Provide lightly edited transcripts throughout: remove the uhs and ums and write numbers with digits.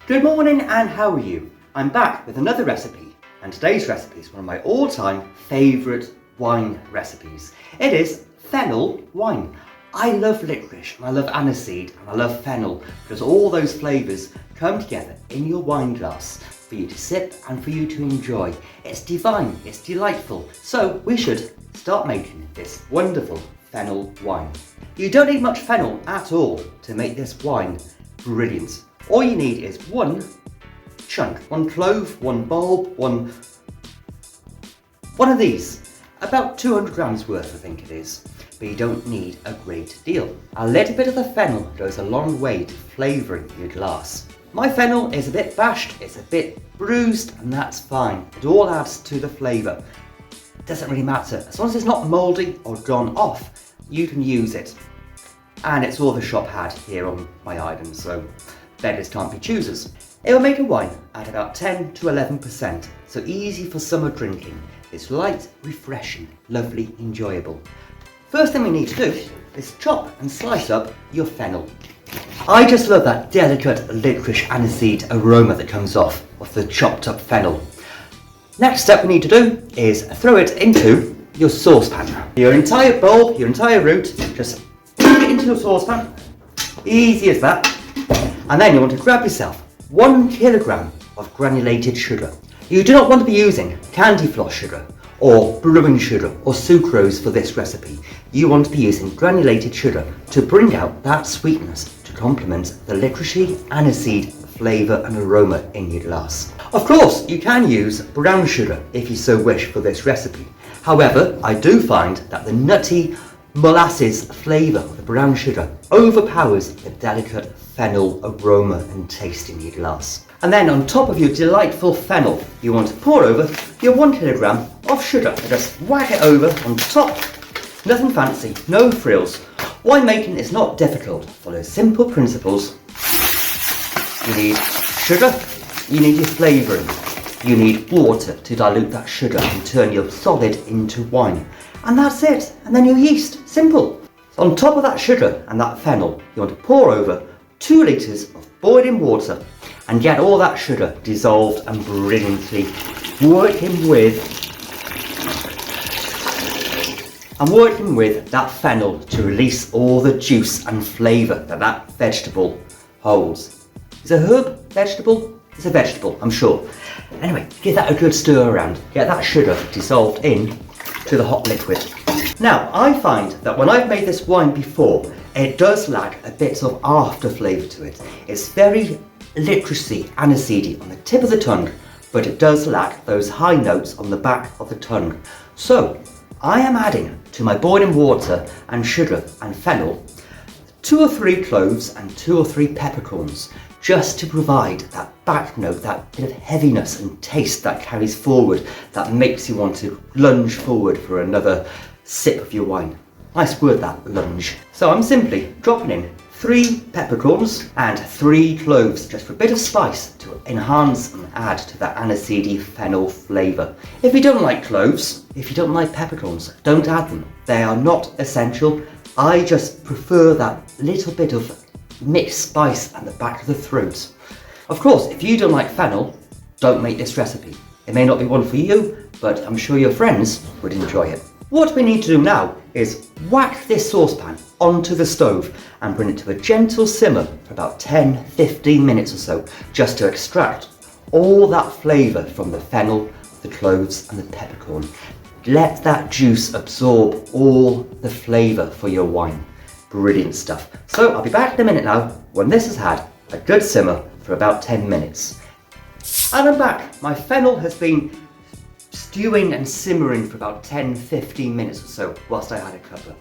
Good morning and how are you? I'm back with another recipe, and today's recipe is one of my all-time favourite wine recipes. It is fennel wine. I love licorice and I love aniseed and I love fennel because all those flavours come together in your wine glass for you to sip and for you to enjoy. It's divine, it's delightful, so we should start making this wonderful fennel wine. You don't need much fennel at all to make this wine brilliant. All you need is one chunk, one clove, one bulb, one of these. About 200 grams worth I think it is, but you don't need a great deal. A little bit of the fennel goes a long way to flavouring your glass. My fennel is a bit bashed, it's a bit bruised, and that's fine. It all adds to the flavour. It doesn't really matter. As long as it's not mouldy or gone off, you can use it. And it's all the shop had here on my island, so beggars can't be choosers. It will make a wine at about 10 to 11%, so easy for summer drinking. It's light, refreshing, lovely, enjoyable. First thing we need to do is chop and slice up your fennel. I just love that delicate licorice aniseed aroma that comes off of the chopped up fennel. Next step we need to do is throw it into your saucepan. Your entire bulb, your entire root, just put it into your saucepan. Easy as that. And then you want to grab yourself 1 kilogram of granulated sugar. You do not want to be using candy floss sugar or brewing sugar or sucrose for this recipe. You want to be using granulated sugar to bring out that sweetness to complement the licoricey aniseed flavour and aroma in your glass. Of course, you can use brown sugar if you so wish for this recipe. However, I do find that the nutty molasses flavour of the brown sugar overpowers the delicate fennel aroma and taste in your glass. And then on top of your delightful fennel, you want to pour over your 1 kilogram of sugar. Just whack it over on top. Nothing fancy, no frills. Winemaking is not difficult. Follow simple principles. You need sugar, you need your flavouring, you need water to dilute that sugar and turn your solid into wine. And that's it. And then your yeast. Simple. So on top of that sugar and that fennel, you want to pour over 2 litres of boiling water and get all that sugar dissolved and brilliantly working with that fennel to release all the juice and flavour that that vegetable holds. Is a herb vegetable? It's a vegetable, I'm sure. Anyway, give that a good stir around. Get that sugar dissolved in to the hot liquid. Now, I find that when I've made this wine before, it does lack a bit of after flavour to it. It's very licoricey, aniseedy on the tip of the tongue, but it does lack those high notes on the back of the tongue. So, I am adding to my boiling water and sugar and fennel 2 or 3 cloves and 2 or 3 peppercorns, just to provide that back note, that bit of heaviness and taste that carries forward, that makes you want to lunge forward for another sip of your wine. Nice word, that, lunge. So I'm simply dropping in 3 peppercorns and 3 cloves, just for a bit of spice to enhance and add to that aniseedy fennel flavour. If you don't like cloves, if you don't like peppercorns, don't add them. They are not essential. I just prefer that little bit of mixed spice at the back of the throat. Of course, if you don't like fennel, don't make this recipe. It may not be one for you, but I'm sure your friends would enjoy it. What we need to do now is whack this saucepan onto the stove and bring it to a gentle simmer for about 10-15 minutes or so, just to extract all that flavour from the fennel, the cloves and the peppercorn. Let that juice absorb all the flavour for your wine. Brilliant stuff. So I'll be back in a minute now when this has had a good simmer for about 10 minutes. And I'm back. My fennel has been stewing and simmering for about 10-15 minutes or so whilst I had a cuppa.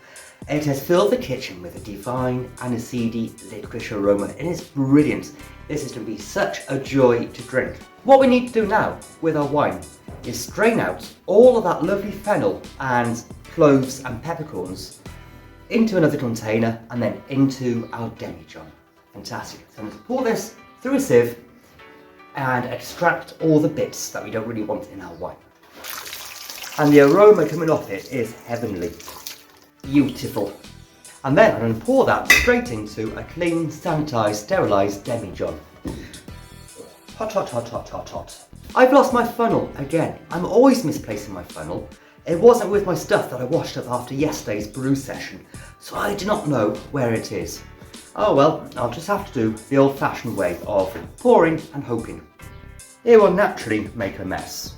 It has filled the kitchen with a divine aniseedy licorice aroma and it's brilliant. This is going to be such a joy to drink. What we need to do now with our wine is strain out all of that lovely fennel and cloves and peppercorns into another container and then into our demijohn. Fantastic. So I'm going to pour this through a sieve and extract all the bits that we don't really want in our wine. And the aroma coming off it is heavenly. Beautiful. And then I'm going to pour that straight into a clean, sanitised, sterilised demijohn. Hot, hot, hot, hot, hot, hot. I've lost my funnel again. I'm always misplacing my funnel. It wasn't with my stuff that I washed up after yesterday's brew session, so I do not know where it is. Oh well, I'll just have to do the old-fashioned way of pouring and hoping. It will naturally make a mess.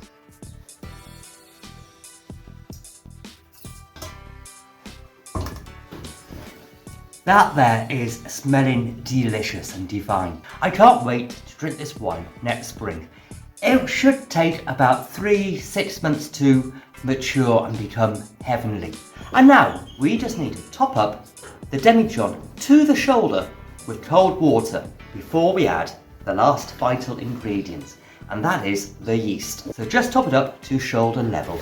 That there is smelling delicious and divine. I can't wait to drink this wine next spring. It should take about 3-6 months to mature and become heavenly. And now we just need to top up the demijohn to the shoulder with cold water before we add the last vital ingredient, and that is the yeast. So just top it up to shoulder level.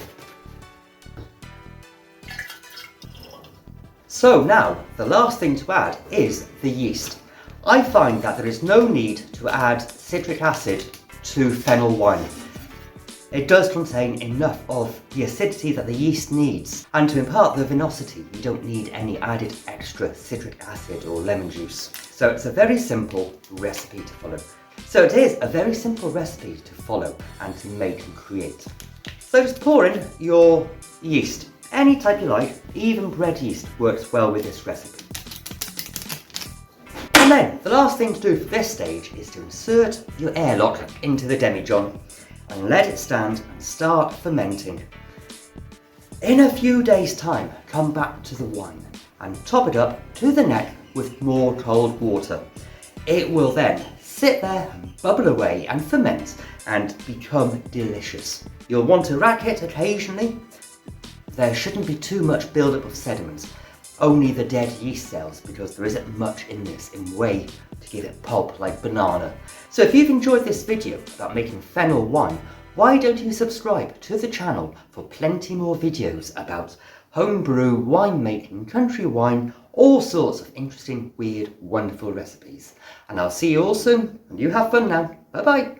So now, the last thing to add is the yeast. I find that there is no need to add citric acid to fennel wine. It does contain enough of the acidity that the yeast needs, and to impart the vinosity, you don't need any added extra citric acid or lemon juice. So it's a very simple recipe to follow. So it is a very simple recipe to follow and to make and create. So just pour in your yeast. Any type you like, even bread yeast works well with this recipe. And then, the last thing to do for this stage is to insert your airlock into the demijohn and let it stand and start fermenting. In a few days' time, come back to the wine and top it up to the neck with more cold water. It will then sit there and bubble away and ferment and become delicious. You'll want to rack it occasionally. There shouldn't be too much build-up of sediment, only the dead yeast cells, because there isn't much in this in way to give it pulp like banana. So if you've enjoyed this video about making fennel wine, why don't you subscribe to the channel for plenty more videos about homebrew, winemaking, country wine, all sorts of interesting, weird, wonderful recipes. And I'll see you all soon, and you have fun now. Bye bye.